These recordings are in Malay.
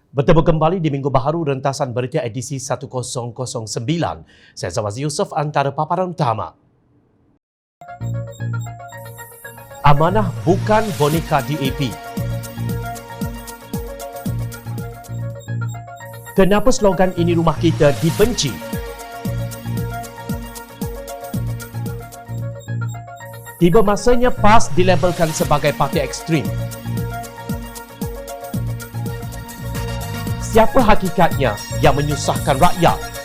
Bertemu kembali di Minggu Baharu rentasan berita edisi 1009. Saya Zawaz Yusof antara paparan utama. Amanah bukan boneka DAP. Kenapa slogan ini rumah kita dibenci? Tiba masanya PAS dilabelkan sebagai parti ekstrim. Siapa hakikatnya yang menyusahkan rakyat?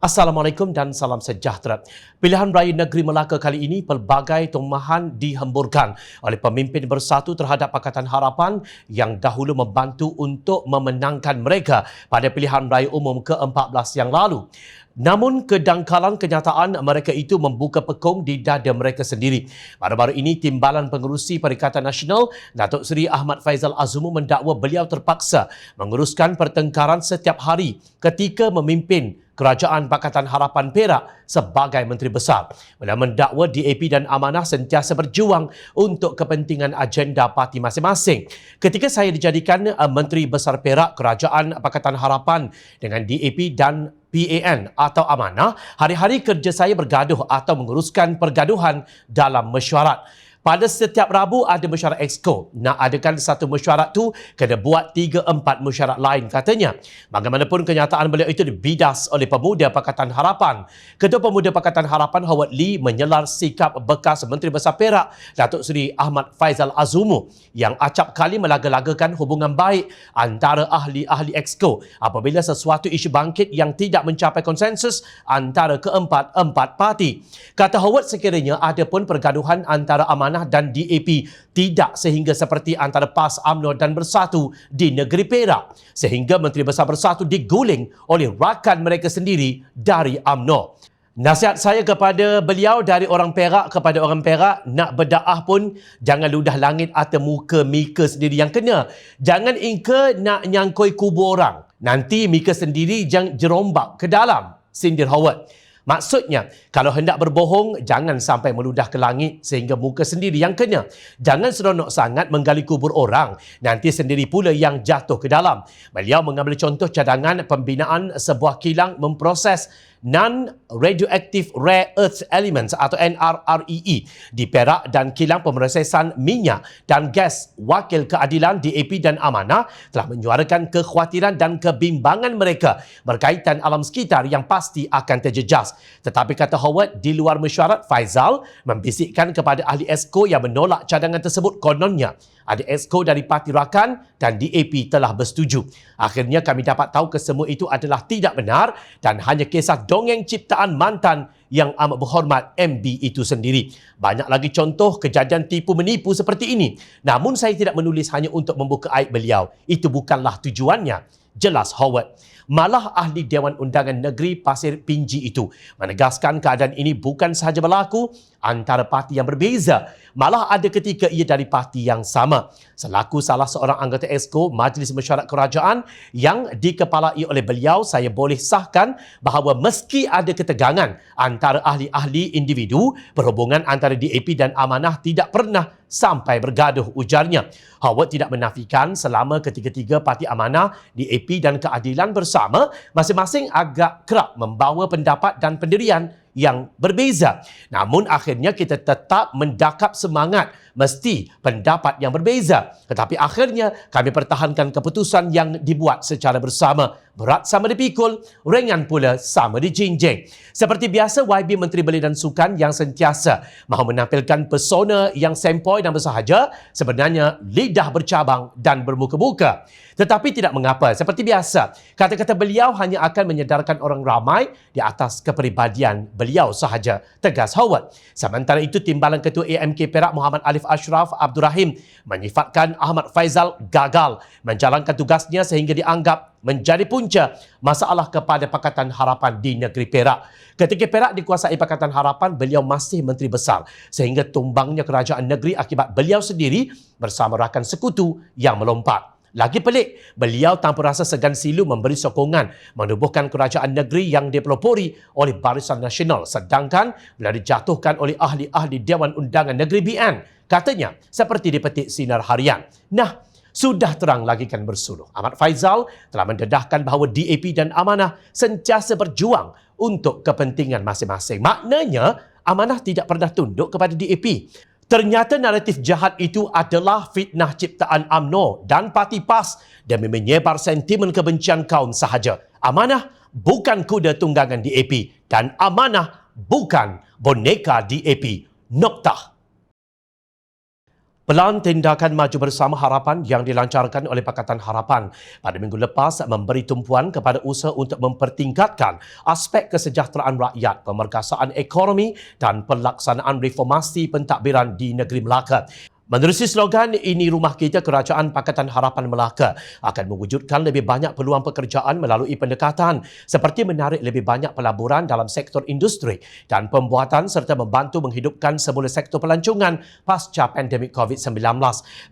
Assalamualaikum dan salam sejahtera. Pilihan Raya Negeri Melaka kali ini pelbagai tomahan dihemburkan oleh pemimpin bersatu terhadap Pakatan Harapan yang dahulu membantu untuk memenangkan mereka pada pilihan raya umum ke-14 yang lalu. Namun kedangkalan kenyataan mereka itu membuka pekong di dada mereka sendiri. Baru-baru ini Timbalan Pengerusi Perikatan Nasional Datuk Seri Ahmad Faizal Azumu mendakwa beliau terpaksa menguruskan pertengkaran setiap hari ketika memimpin Kerajaan Pakatan Harapan Perak sebagai Menteri Besar. Beliau mendakwa DAP dan Amanah sentiasa berjuang untuk kepentingan agenda parti masing-masing. Ketika saya dijadikan Menteri Besar Perak Kerajaan Pakatan Harapan dengan DAP dan PAN atau Amanah, hari-hari kerja saya bergaduh atau menguruskan pergaduhan dalam mesyuarat. Pada setiap Rabu ada mesyuarat Exco. Nak adakan satu mesyuarat tu, kena buat 3-4 mesyuarat lain katanya. Bagaimanapun kenyataan beliau itu dibidas oleh Pemuda Pakatan Harapan. Ketua Pemuda Pakatan Harapan Howard Lee menyelar sikap bekas Menteri Besar Perak Datuk Seri Ahmad Faizal Azumu yang acap kali melaga-lagakan hubungan baik antara ahli-ahli Exco apabila sesuatu isu bangkit yang tidak mencapai konsensus antara keempat-empat parti. Kata Howard, sekiranya ada pun pergaduhan antara Amanah dan DAP tidak sehingga seperti antara PAS, UMNO dan Bersatu di negeri Perak, sehingga Menteri Besar Bersatu diguling oleh rakan mereka sendiri dari UMNO. Nasihat saya kepada beliau dari orang Perak kepada orang Perak, nak berdakwah pun jangan ludah langit atau muka Mika sendiri yang kena. Jangan ingka nak nyangkoi kubu orang. Nanti Mika sendiri jangan jerombak ke dalam, sindir Howard. Maksudnya, kalau hendak berbohong, jangan sampai meludah ke langit sehingga muka sendiri yang kena. Jangan seronok sangat menggali kubur orang, nanti sendiri pula yang jatuh ke dalam. Beliau mengambil contoh cadangan pembinaan sebuah kilang memproses Non-Radioactive Rare Earth Elements atau NRREE di Perak dan kilang pemrosesan minyak dan gas. Wakil Keadilan DAP dan Amanah telah menyuarakan kekhawatiran dan kebimbangan mereka berkaitan alam sekitar yang pasti akan terjejas. Tetapi kata Howard, di luar mesyuarat, Faizal membisikkan kepada ahli Exco yang menolak cadangan tersebut kononnya ada Exco dari Parti Rakan dan DAP telah bersetuju. Akhirnya kami dapat tahu kesemua itu adalah tidak benar dan hanya kisah dongeng ciptaan mantan yang amat berhormat MB itu sendiri. Banyak lagi contoh kejadian tipu-menipu seperti ini. Namun saya tidak menulis hanya untuk membuka aib beliau. Itu bukanlah tujuannya. Jelas Howard. Malah ahli Dewan Undangan Negeri Pasir Pinji itu menegaskan keadaan ini bukan sahaja berlaku antara parti yang berbeza, malah ada ketika ia dari parti yang sama. Selaku salah seorang anggota Exco Majlis Mesyuarat Kerajaan yang dikepalai oleh beliau, saya boleh sahkan bahawa meski ada ketegangan antara ahli-ahli individu, perhubungan antara DAP dan Amanah tidak pernah sampai bergaduh, ujarnya. Howard tidak menafikan selama ketiga-tiga parti Amanah, DAP dan Keadilan bersama masing-masing agak kerap membawa pendapat dan pendirian yang berbeza. Namun akhirnya kita tetap mendakap semangat mesti pendapat yang berbeza. Tetapi akhirnya kami pertahankan keputusan yang dibuat secara bersama berat sama dipikul, ringan pula sama dijinjing. Seperti biasa, YB Menteri Belia dan Sukan yang sentiasa mahu menampilkan persona yang sempoi dan bersahaja sebenarnya lidah bercabang dan bermuka-muka. Tetapi tidak mengapa, seperti biasa, kata-kata beliau hanya akan menyedarkan orang ramai di atas kepribadian beliau sahaja, tegas Howard. Sementara itu, Timbalan Ketua AMK Perak Muhammad Alif Ashraf Abdul Rahim menyifatkan Ahmad Faizal gagal menjalankan tugasnya sehingga dianggap menjadi punca masalah kepada Pakatan Harapan di negeri Perak. Ketika Perak dikuasai Pakatan Harapan, beliau masih Menteri Besar sehingga tumbangnya kerajaan negeri akibat beliau sendiri bersama rakan sekutu yang melompat. Lagi pelik, beliau tanpa rasa segan silu memberi sokongan menubuhkan kerajaan negeri yang dipelopori oleh Barisan Nasional sedangkan beliau dijatuhkan oleh ahli-ahli Dewan Undangan Negeri BN. Katanya, seperti dipetik Sinar Harian. Nah, sudah terang lagi kan bersuluh. Ahmad Faizal telah mendedahkan bahawa DAP dan Amanah sentiasa berjuang untuk kepentingan masing-masing. Maknanya, Amanah tidak pernah tunduk kepada DAP. Ternyata naratif jahat itu adalah fitnah ciptaan UMNO dan Parti PAS demi menyebar sentimen kebencian kaum sahaja. Amanah bukan kuda tunggangan DAP dan Amanah bukan boneka DAP. Noktah. Pelan tindakan maju bersama harapan yang dilancarkan oleh Pakatan Harapan pada minggu lepas memberi tumpuan kepada usaha untuk mempertingkatkan aspek kesejahteraan rakyat, pemerkasaan ekonomi dan pelaksanaan reformasi pentadbiran di negeri Melaka. Menerusi slogan Ini Rumah Kita, Kerajaan Pakatan Harapan Melaka akan mewujudkan lebih banyak peluang pekerjaan melalui pendekatan seperti menarik lebih banyak pelaburan dalam sektor industri dan pembuatan serta membantu menghidupkan semula sektor pelancongan pasca pandemik COVID-19.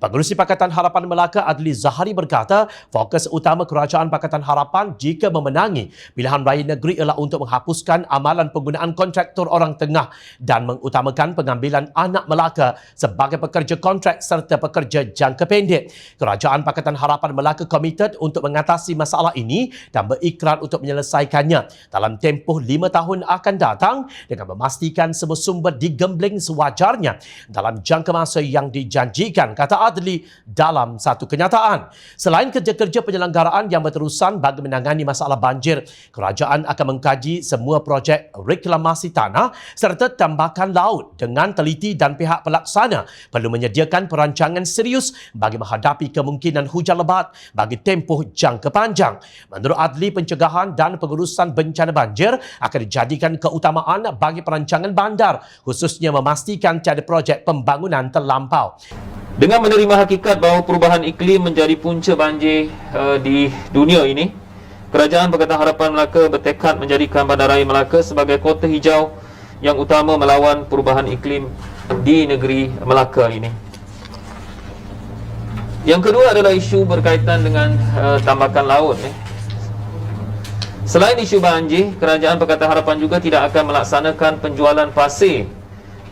Pengerusi Pakatan Harapan Melaka Adli Zahari berkata, fokus utama Kerajaan Pakatan Harapan jika memenangi pilihan raya negeri ialah untuk menghapuskan amalan penggunaan kontraktor orang tengah dan mengutamakan pengambilan anak Melaka sebagai pekerja kontrak serta pekerja jangka pendek. Kerajaan Pakatan Harapan Melaka komited untuk mengatasi masalah ini dan berikrar untuk menyelesaikannya dalam tempoh 5 tahun akan datang dengan memastikan semua sumber digembling sewajarnya dalam jangka masa yang dijanjikan, kata Adli dalam satu kenyataan. Selain kerja-kerja penyelenggaraan yang berterusan bagi menangani masalah banjir, kerajaan akan mengkaji semua projek reklamasi tanah serta tambakan laut dengan teliti dan pihak pelaksana perlu menyediakan perancangan serius bagi menghadapi kemungkinan hujan lebat bagi tempoh jangka panjang. Menurut Adli, pencegahan dan pengurusan bencana banjir akan dijadikan keutamaan bagi perancangan bandar, khususnya memastikan tiada projek pembangunan terlampau. Dengan menerima hakikat bahawa perubahan iklim menjadi punca banjir di dunia ini, Kerajaan Pakatan Harapan Melaka bertekad menjadikan Bandaraya Melaka sebagai kota hijau yang utama melawan perubahan iklim di negeri Melaka ini. Yang kedua adalah isu berkaitan dengan tambakan laut. Selain isu banjir, Kerajaan Pakatan Harapan juga tidak akan melaksanakan penjualan pasir,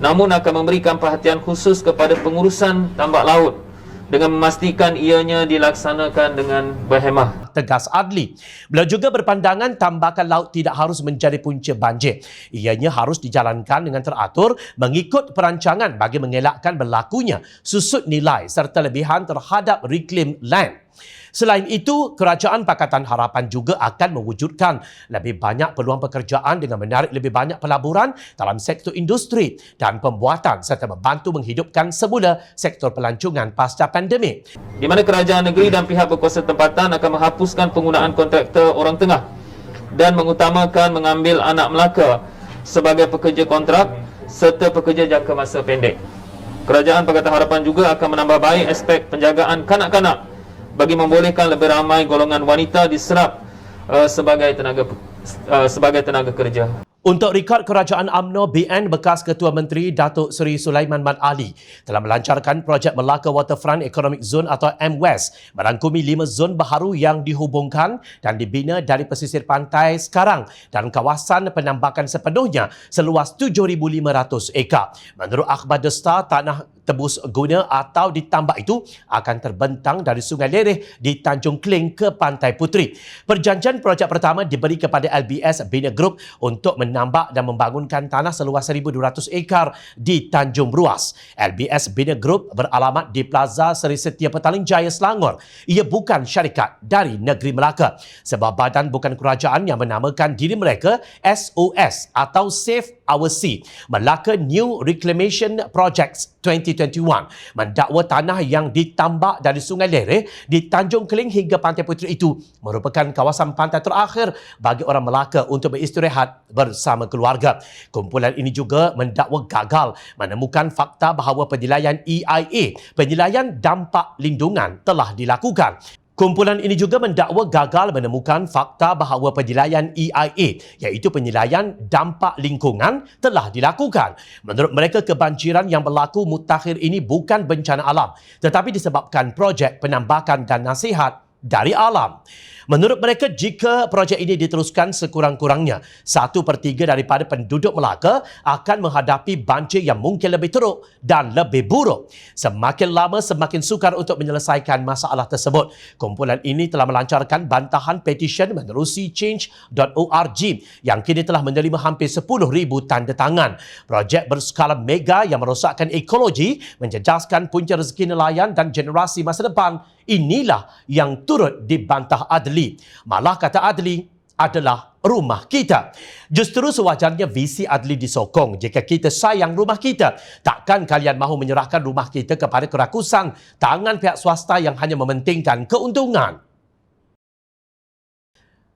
namun akan memberikan perhatian khusus kepada pengurusan tambak laut dengan memastikan ianya dilaksanakan dengan berhemah, tegas Adli. Beliau juga berpandangan tambakan laut tidak harus menjadi punca banjir. Ianya harus dijalankan dengan teratur mengikut perancangan bagi mengelakkan berlakunya susut nilai serta lebihan terhadap reclaim land. Selain itu, Kerajaan Pakatan Harapan juga akan mewujudkan lebih banyak peluang pekerjaan dengan menarik lebih banyak pelaburan dalam sektor industri dan pembuatan serta membantu menghidupkan semula sektor pelancongan pasca pandemik. Di mana kerajaan negeri dan pihak berkuasa tempatan akan menghapuskan penggunaan kontraktor orang tengah dan mengutamakan mengambil anak Melaka sebagai pekerja kontrak serta pekerja jangka masa pendek. Kerajaan Pakatan Harapan juga akan menambah baik aspek penjagaan kanak-kanak bagi membolehkan lebih ramai golongan wanita diserap sebagai tenaga kerja. Untuk rekod Kerajaan UMNO, BN bekas Ketua Menteri Datuk Seri Sulaiman Mat Ali telah melancarkan projek Melaka Waterfront Economic Zone atau MWES merangkumi 5 zon baharu yang dihubungkan dan dibina dari pesisir pantai sekarang dan kawasan penambakan sepenuhnya seluas 7,500 ekar. Menurut akhbar The Star, tanah tebus guna atau ditambak itu akan terbentang dari Sungai Lereh di Tanjung Kling ke Pantai Puteri. Perjanjian projek pertama diberi kepada LBS Bina Group untuk menambak dan membangunkan tanah seluas 1,200 ekar di Tanjung Ruas. LBS Bina Group beralamat di Plaza Seri Setia Petaling Jaya, Selangor. Ia bukan syarikat dari negeri Melaka. Sebuah badan bukan kerajaan yang menamakan diri mereka SOS atau Save Our Sea, Melaka New Reclamation Projects 2021, mendakwa tanah yang ditambak dari Sungai Lereh di Tanjung Kling hingga Pantai Puteri itu merupakan kawasan pantai terakhir bagi orang Melaka untuk beristirahat bersama keluarga. Kumpulan ini juga mendakwa gagal menemukan fakta bahawa penilaian EIA, penilaian dampak lindungan, telah dilakukan. Kumpulan ini juga mendakwa gagal menemukan fakta bahawa penilaian EIA, iaitu penilaian dampak lingkungan, telah dilakukan. Menurut mereka, kebanjiran yang berlaku mutakhir ini bukan bencana alam, tetapi disebabkan projek penambakan dan nasihat dari alam. Menurut mereka, jika projek ini diteruskan, sekurang-kurangnya 1/3 daripada penduduk Melaka akan menghadapi banjir yang mungkin lebih teruk dan lebih buruk. Semakin lama semakin sukar untuk menyelesaikan masalah tersebut. Kumpulan ini telah melancarkan bantahan petisyen menerusi change.org yang kini telah menerima hampir 10,000 tanda tangan. Projek berskala mega yang merosakkan ekologi, menjejaskan punca rezeki nelayan dan generasi masa depan, inilah yang turut dibantah Adli. Malah kata Adli adalah rumah kita. Justru sewajarnya visi Adli disokong. Jika kita sayang rumah kita, takkan kalian mahu menyerahkan rumah kita kepada kerakusan tangan pihak swasta yang hanya mementingkan keuntungan.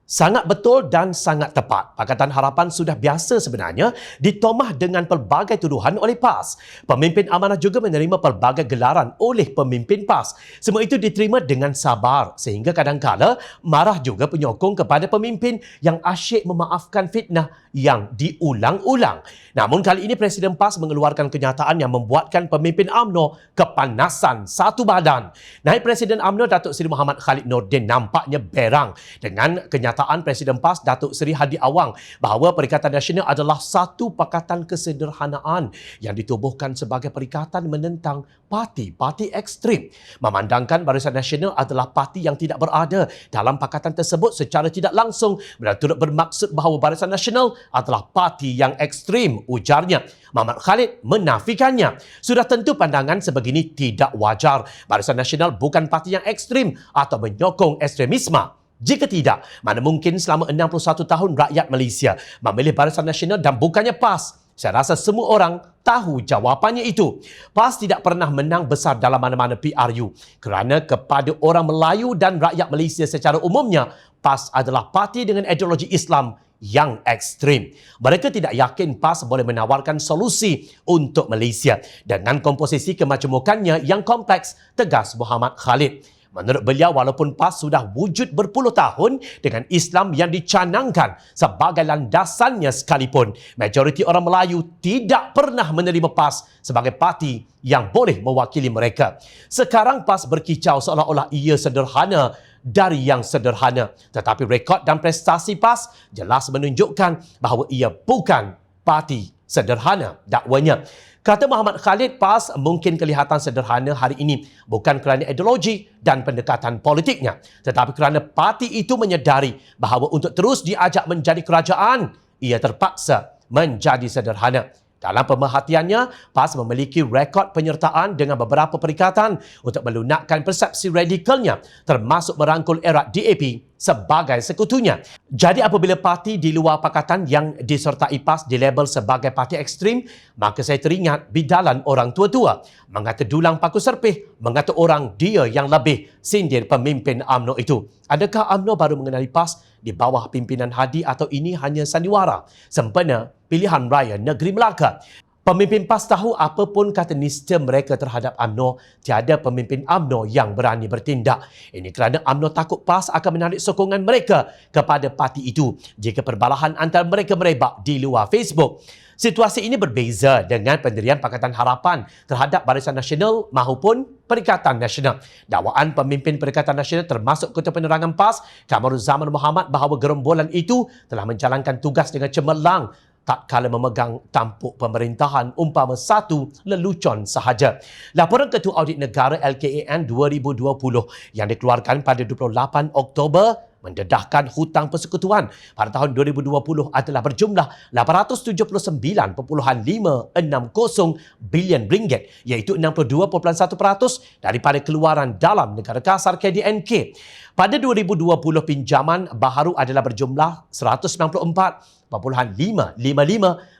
Sangat betul dan sangat tepat. Pakatan Harapan sudah biasa sebenarnya ditomah dengan pelbagai tuduhan oleh PAS. Pemimpin amanah juga menerima pelbagai gelaran oleh pemimpin PAS. Semua itu diterima dengan sabar sehingga kadang-kala marah juga penyokong kepada pemimpin yang asyik memaafkan fitnah yang diulang-ulang. Namun kali ini Presiden PAS mengeluarkan kenyataan yang membuatkan pemimpin UMNO kepanasan satu badan. Naib Presiden UMNO Datuk Seri Muhammad Khalid Nordin nampaknya berang dengan kenyataan Presiden PAS Datuk Seri Hadi Awang bahawa Perikatan Nasional adalah satu pakatan kesederhanaan yang ditubuhkan sebagai perikatan menentang parti-parti ekstrim. Memandangkan Barisan Nasional adalah parti yang tidak berada dalam pakatan tersebut secara tidak langsung dan turut bermaksud bahawa Barisan Nasional adalah parti yang ekstrim, ujarnya. Muhammad Khalid menafikannya. Sudah tentu pandangan sebegini tidak wajar. Barisan Nasional bukan parti yang ekstrim atau menyokong ekstremisme. Jika tidak, mana mungkin selama 61 tahun rakyat Malaysia memilih Barisan Nasional dan bukannya PAS? Saya rasa semua orang tahu jawapannya itu. PAS tidak pernah menang besar dalam mana-mana PRU kerana kepada orang Melayu dan rakyat Malaysia secara umumnya, PAS adalah parti dengan ideologi Islam yang ekstrim. Mereka tidak yakin PAS boleh menawarkan solusi untuk Malaysia dengan komposisi kemajemukannya yang kompleks, tegas Muhammad Khalid. Menurut beliau, walaupun PAS sudah wujud berpuluh tahun dengan Islam yang dicanangkan sebagai landasannya sekalipun, majoriti orang Melayu tidak pernah menerima PAS sebagai parti yang boleh mewakili mereka. Sekarang PAS berkicau seolah-olah ia sederhana dari yang sederhana. Tetapi rekod dan prestasi PAS jelas menunjukkan bahawa ia bukan parti sederhana, dakwanya. Kata Muhammad Khalid, PAS mungkin kelihatan sederhana hari ini bukan kerana ideologi dan pendekatan politiknya, tetapi kerana parti itu menyedari bahawa untuk terus diajak menjadi kerajaan, ia terpaksa menjadi sederhana. Dalam pemerhatiannya, PAS memiliki rekod penyertaan dengan beberapa perikatan untuk melunakkan persepsi radikalnya, termasuk merangkul erat DAP sebagai sekutunya. Jadi apabila parti di luar pakatan yang disertai PAS dilabel sebagai parti ekstrim, maka saya teringat bidalan orang tua-tua. Mengata dulang paku serpih, mengata orang dia yang lebih, sindir pemimpin UMNO itu. Adakah UMNO baru mengenali PAS di bawah pimpinan Hadi atau ini hanya sandiwara sempena pilihan raya negeri Melaka? Pemimpin PAS tahu apapun kata nista mereka terhadap UMNO, tiada pemimpin UMNO yang berani bertindak. Ini kerana UMNO takut PAS akan menarik sokongan mereka kepada parti itu jika perbalahan antara mereka merebak di luar Facebook. Situasi ini berbeza dengan pendirian Pakatan Harapan terhadap Barisan Nasional maupun Perikatan Nasional. Dakwaan pemimpin Perikatan Nasional termasuk Ketua Penerangan PAS, Kamarul Zaman Muhammad, bahawa gerombolan itu telah menjalankan tugas dengan cemerlang tak kala memegang tampuk pemerintahan umpama satu lelucon sahaja. Laporan Ketua Audit Negara LKAN 2020 yang dikeluarkan pada 28 Oktober mendedahkan hutang persekutuan pada tahun 2020 adalah berjumlah 879.560 bilion ringgit, iaitu 62.1% daripada keluaran dalam negara kasar KDNK. Pada 2020, pinjaman baharu adalah berjumlah 194.555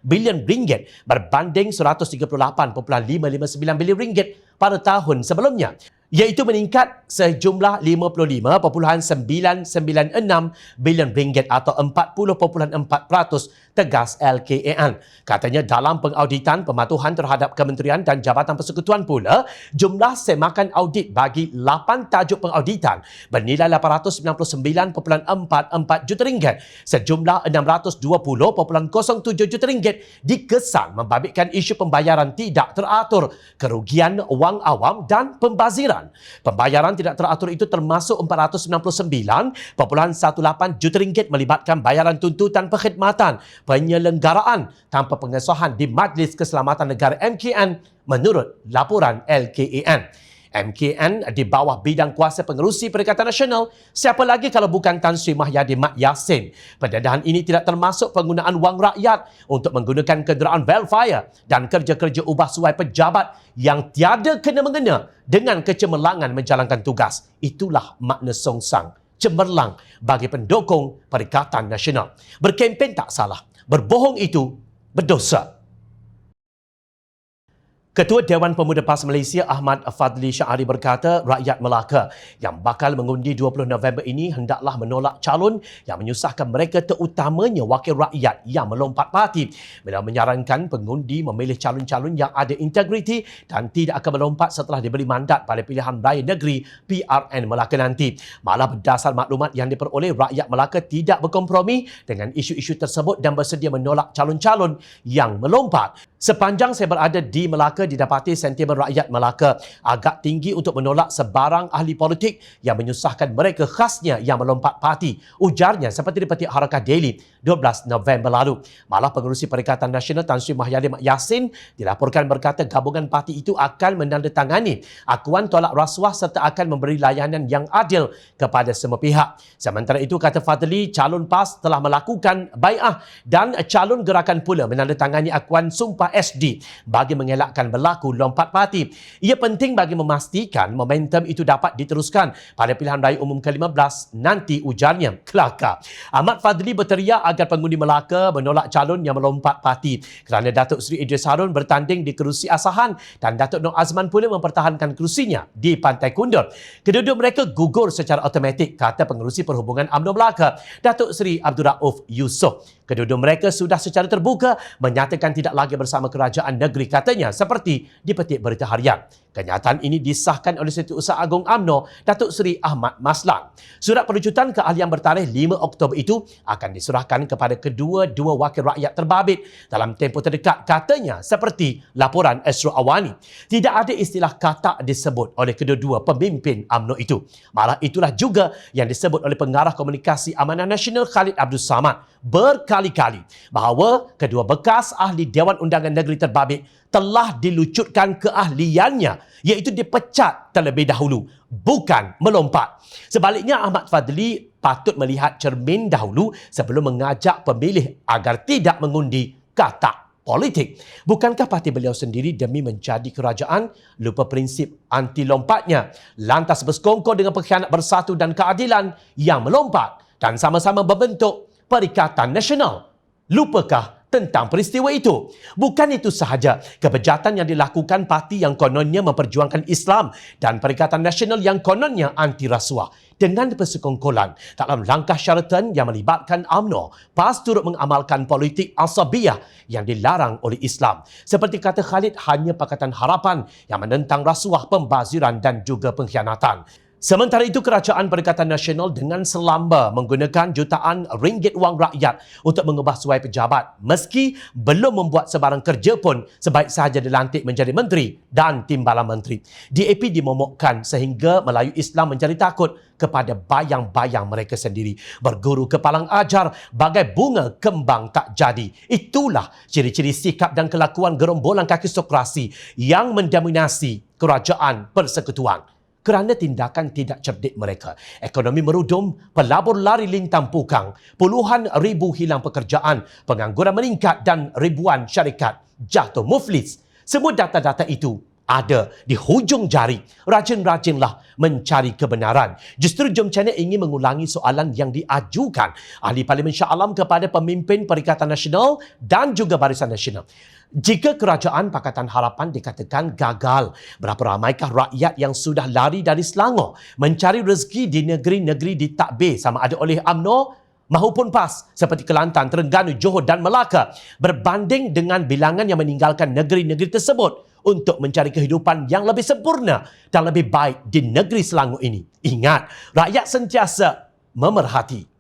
bilion ringgit berbanding 138.559 bilion ringgit pada tahun sebelumnya, iaitu meningkat sejumlah 55.996 bilion ringgit atau 40.4%, tegas LKAN. Katanya dalam pengauditan pematuhan terhadap kementerian dan jabatan persekutuan pula, jumlah semakan audit bagi 8 tajuk pengauditan bernilai 899.44 juta ringgit. Sejumlah 620.07 juta ringgit dikesan membabitkan isu pembayaran tidak teratur, kerugian wang awam dan pembaziran. Pembayaran tidak teratur itu termasuk 499.18 juta ringgit melibatkan bayaran tuntutan perkhidmatan penyelenggaraan tanpa pengesahan di Majlis Keselamatan Negara MKN menurut laporan LKAN. MKN di bawah bidang kuasa pengerusi Perikatan Nasional, siapa lagi kalau bukan Tan Sri Mahyadi Mat Yassin. Pendedahan ini tidak termasuk penggunaan wang rakyat untuk menggunakan kenderaan welfare dan kerja-kerja ubah suai pejabat yang tiada kena-mengena dengan kecemerlangan menjalankan tugas. Itulah makna songsang, cemerlang bagi pendukung Perikatan Nasional. Berkempen tak salah, berbohong itu berdosa. Ketua Dewan Pemuda PAS Malaysia Ahmad Fadli Syahari berkata rakyat Melaka yang bakal mengundi 20 November ini hendaklah menolak calon yang menyusahkan mereka, terutamanya wakil rakyat yang melompat parti. Beliau menyarankan pengundi memilih calon-calon yang ada integriti dan tidak akan melompat setelah diberi mandat pada pilihan raya negeri PRN Melaka nanti. Malah berdasar maklumat yang diperoleh, rakyat Melaka tidak berkompromi dengan isu-isu tersebut dan bersedia menolak calon-calon yang melompat. Sepanjang saya berada di Melaka, didapati sentimen rakyat Melaka agak tinggi untuk menolak sebarang ahli politik yang menyusahkan mereka, khasnya yang melompat parti. Ujarnya seperti dipetik Harakah Daily 12 November lalu. Malah pengerusi Perikatan Nasional Tan Sri Mahyadi Mat Yassin dilaporkan berkata gabungan parti itu akan menandatangani akuan tolak rasuah serta akan memberi layanan yang adil kepada semua pihak. Sementara itu, kata Fadli, calon PAS telah melakukan bai'ah dan calon gerakan pula menandatangani akuan sumpah SD bagi mengelakkan berlaku lompat parti. Ia penting bagi memastikan momentum itu dapat diteruskan pada pilihan raya umum ke-15 nanti, ujarnya. Kelakar. Ahmad Fadli berteriak agar pengundi Melaka menolak calon yang melompat parti kerana Datuk Seri Idris Harun bertanding di kerusi asahan dan Datuk Nur Azman pula mempertahankan kerusinya di Pantai Kundur. Kedua-dua mereka gugur secara automatik, kata pengerusi Perhubungan UMNO Melaka, Datuk Seri Abdul Rauf Yusof. Kedua-dua mereka sudah secara terbuka menyatakan tidak lagi bersama kerajaan negeri, katanya, seperti dipetik Berita Harian. Kenyataan ini disahkan oleh Setiausaha Agung UMNO, Datuk Seri Ahmad Maslan. Surat perujutan keahlian bertarikh 5 Oktober itu akan diserahkan kepada kedua-dua wakil rakyat terbabit dalam tempoh terdekat, katanya, seperti laporan Asro Awani. Tidak ada istilah katak disebut oleh kedua-dua pemimpin UMNO itu. Malah itulah juga yang disebut oleh Pengarah Komunikasi Amanah Nasional Khalid Abdul Samad berkali-kali bahawa kedua bekas ahli Dewan Undangan Negeri terbabit telah dilucutkan keahliannya, iaitu dipecat terlebih dahulu, bukan melompat. Sebaliknya, Ahmad Fadli patut melihat cermin dahulu sebelum mengajak pemilih agar tidak mengundi katak politik. Bukankah parti beliau sendiri demi menjadi kerajaan lupa prinsip anti lompatnya, lantas bersekongkol dengan pengkhianat Bersatu dan Keadilan yang melompat dan sama-sama membentuk Perikatan Nasional? Lupakah tentang peristiwa itu? Bukan itu sahaja, kebejatan yang dilakukan parti yang kononnya memperjuangkan Islam dan Perikatan Nasional yang kononnya anti rasuah dengan persekongkolan dalam langkah syaratan yang melibatkan UMNO, PAS turut mengamalkan politik asabiyah yang dilarang oleh Islam. Seperti kata Khalid, hanya Pakatan Harapan yang menentang rasuah, pembaziran dan juga pengkhianatan. Sementara itu, Kerajaan Perikatan Nasional dengan selamba menggunakan jutaan ringgit wang rakyat untuk mengubah suai pejabat meski belum membuat sebarang kerja pun sebaik sahaja dilantik menjadi menteri dan timbalan menteri. DAP dimomokkan sehingga Melayu Islam menjadi takut kepada bayang-bayang mereka sendiri. Berguru kepalang ajar bagai bunga kembang tak jadi. Itulah ciri-ciri sikap dan kelakuan gerombolan kakistokrasi yang mendominasi Kerajaan Persekutuan. Kerana tindakan tidak cerdik mereka, ekonomi merudum, pelabur lari lintang pukang, puluhan ribu hilang pekerjaan, pengangguran meningkat dan ribuan syarikat jatuh muflis. Semua data-data itu ada di hujung jari. Rajin-rajinlah mencari kebenaran. Justru Jom Channel ingin mengulangi soalan yang diajukan Ahli Parlimen Shah Alam kepada pemimpin Perikatan Nasional dan juga Barisan Nasional. Jika Kerajaan Pakatan Harapan dikatakan gagal, berapa ramaikah rakyat yang sudah lari dari Selangor mencari rezeki di negeri-negeri ditadbir sama ada oleh UMNO mahupun PAS seperti Kelantan, Terengganu, Johor dan Melaka berbanding dengan bilangan yang meninggalkan negeri-negeri tersebut untuk mencari kehidupan yang lebih sempurna dan lebih baik di negeri Selangor ini. Ingat, rakyat sentiasa memerhati.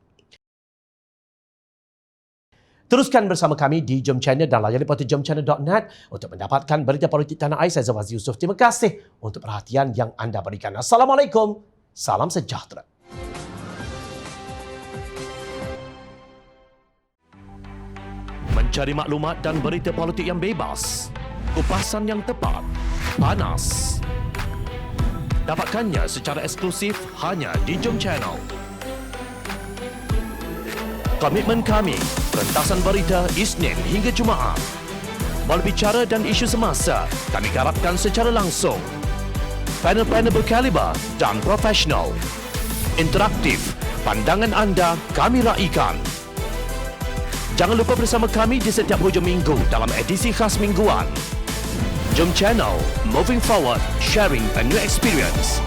Teruskan bersama kami di Jom Channel dan layari portal jomchannel.net untuk mendapatkan berita politik tanah air. Saya Zawaz Yusof. Terima kasih untuk perhatian yang anda berikan. Assalamualaikum. Salam sejahtera. Mencari maklumat dan berita politik yang bebas, kupasan yang tepat, panas. Dapatkannya secara eksklusif hanya di Jom Channel. Komitmen kami, pentasan berita Isnin hingga Jumaat. Berbicara dan isu semasa, kami garapkan secara langsung. Panel-panel berkaliber dan profesional. Interaktif, pandangan anda kami raikan. Jangan lupa bersama kami di setiap hujung minggu dalam edisi khas mingguan. Jom Channel, moving forward, sharing a new experience.